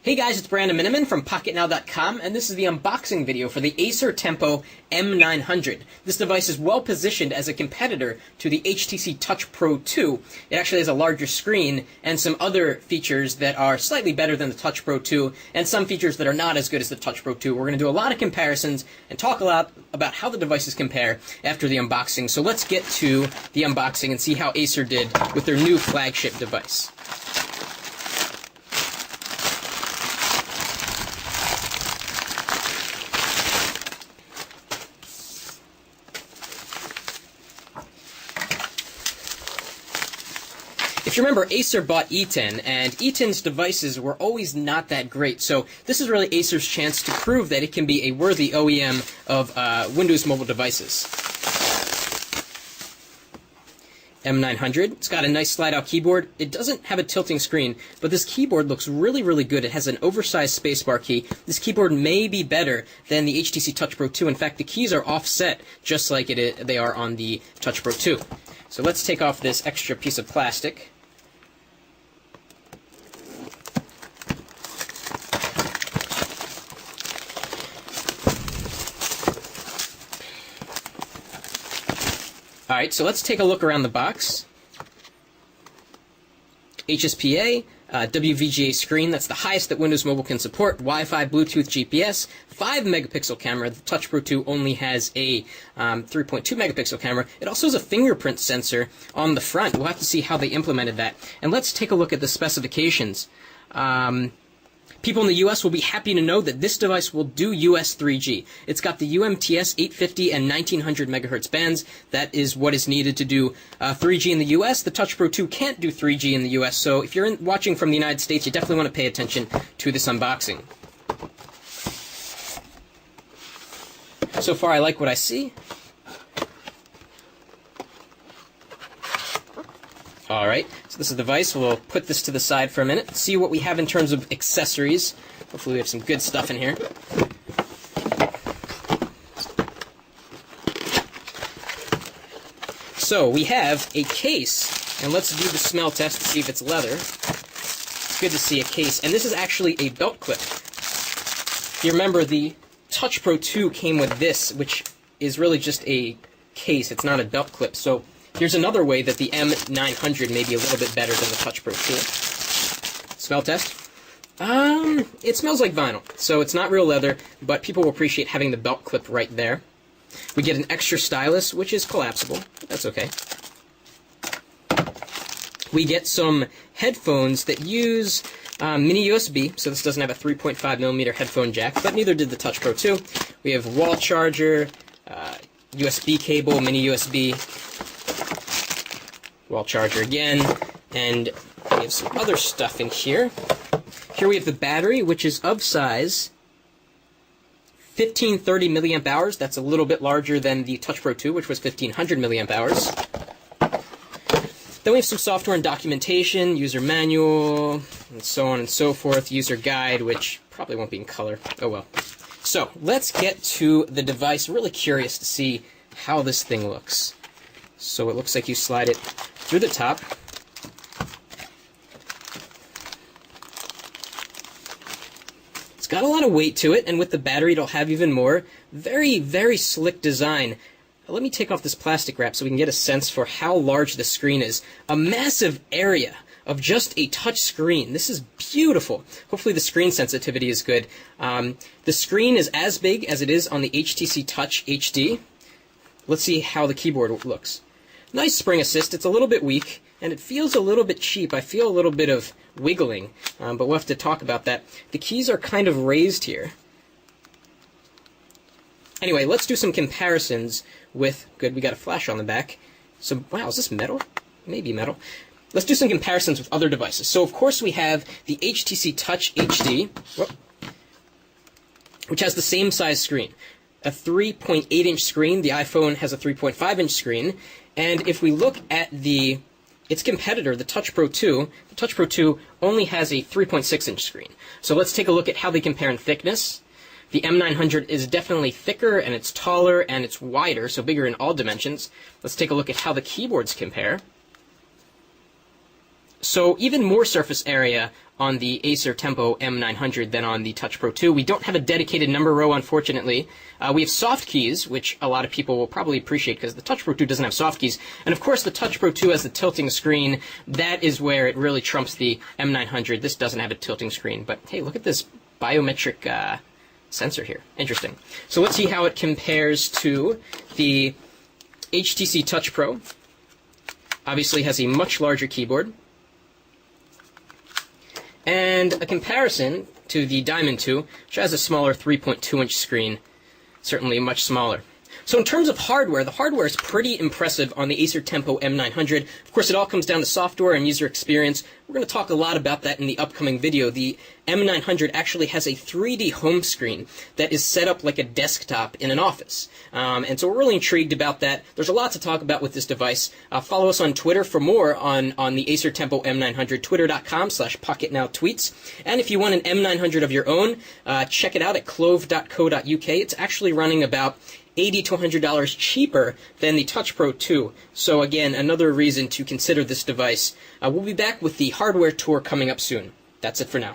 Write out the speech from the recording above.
Hey guys, it's Brandon Miniman from PocketNow.com, and this is the unboxing video for the Acer Tempo M900. This device is well positioned as a competitor to the HTC Touch Pro 2. It actually has a larger screen and some other features that are slightly better than the Touch Pro 2, and some features that are not as good as the Touch Pro 2. We're going to do a lot of comparisons and talk a lot about how the devices compare after the unboxing. So let's get to the unboxing and see how Acer did with their new flagship device. If you remember, Acer bought Eaton, and Eaton's devices were always not that great. So this is really Acer's chance to prove that it can be a worthy OEM of Windows mobile devices. M900. It's got a nice slide-out keyboard. It doesn't have a tilting screen, but this keyboard looks really, really good. It has an oversized spacebar key. This keyboard may be better than the HTC Touch Pro 2. In fact, the keys are offset just like they are on the Touch Pro 2. So let's take off this extra piece of plastic. Alright, so let's take a look around the box. HSPA, WVGA screen, that's the highest that Windows Mobile can support, Wi-Fi, Bluetooth, GPS, 5-megapixel camera. The Touch Pro 2 only has a 3.2 megapixel camera. It also has a fingerprint sensor on the front. We'll have to see how they implemented that. And let's take a look at the specifications. People in the US will be happy to know that this device will do US 3G. It's got the UMTS 850 and 1900 megahertz bands. That is what is needed to do 3G in the US. The Touch Pro 2 can't do 3G in the US, so if you're watching from the United States, you definitely want to pay attention to this unboxing. So far, I like what I see. Alright, so this is the device. We'll put this to the side for a minute, see what we have in terms of accessories. Hopefully we have some good stuff in here. So we have a case, and let's do the smell test to see if it's leather. It's good to see a case, and this is actually a belt clip. If you remember, the Touch Pro 2 came with this, which is really just a case. It's not a belt clip, so here's another way that the M900 may be a little bit better than the Touch Pro 2. Smell test. It smells like vinyl, so it's not real leather, but people will appreciate having the belt clip right there. We get an extra stylus, which is collapsible, but that's okay. We get some headphones that use mini USB, so this doesn't have a 3.5mm headphone jack, but neither did the Touch Pro 2. We have wall charger, USB cable, mini USB, wall charger again, and we have some other stuff in here. Here we have the battery, which is of size 1530 milliamp hours. That's a little bit larger than the Touch Pro 2, which was 1500 milliamp hours. Then we have some software and documentation, user manual, and so on and so forth, user guide, which probably won't be in color. Oh well. So let's get to the device. I'm really curious to see how this thing looks. So it looks like you slide it through the top. It's got a lot of weight to it, and with the battery it'll have even more. Very, very slick design. Let me take off this plastic wrap so we can get a sense for how large the screen is. A massive area of just a touch screen. This is beautiful. Hopefully the screen sensitivity is good. The screen is as big as it is on the HTC Touch HD. Let's see how the keyboard looks. Nice spring assist. It's a little bit weak, and it feels a little bit cheap. I feel a little bit of wiggling, but we'll have to talk about that. The keys are kind of raised here. Anyway, let's do some comparisons with... Good, we got a flash on the back. So, wow, is this metal? Maybe metal. Let's do some comparisons with other devices. So, of course, we have the HTC Touch HD, which has the same size screen. A 3.8-inch screen. The iPhone has a 3.5-inch screen. And if we look at its competitor, the Touch Pro 2, the Touch Pro 2 only has a 3.6-inch screen. So let's take a look at how they compare in thickness. The M900 is definitely thicker, and it's taller, and it's wider, so bigger in all dimensions. Let's take a look at how the keyboards compare. So even more surface area on the Acer Tempo M900 than on the Touch Pro 2. We don't have a dedicated number row, unfortunately. We have soft keys, which a lot of people will probably appreciate because the Touch Pro 2 doesn't have soft keys. And of course, the Touch Pro 2 has the tilting screen. That is where it really trumps the M900. This doesn't have a tilting screen. But hey, look at this biometric sensor here. Interesting. So let's see how it compares to the HTC Touch Pro. Obviously has a much larger keyboard. And a comparison to the Diamond 2, which has a smaller 3.2-inch screen, certainly much smaller. So in terms of hardware, the hardware is pretty impressive on the Acer Tempo M900. Of course, it all comes down to software and user experience. We're going to talk a lot about that in the upcoming video. The M900 actually has a 3D home screen that is set up like a desktop in an office. And so we're really intrigued about that. There's a lot to talk about with this device. Follow us on Twitter for more on the Acer Tempo M900, twitter.com/pocketnowtweets. And if you want an M900 of your own, check it out at clove.co.uk. It's actually running about $80 to $100 cheaper than the Touch Pro 2. So again, another reason to consider this device. We'll be back with the hardware tour coming up soon. That's it for now.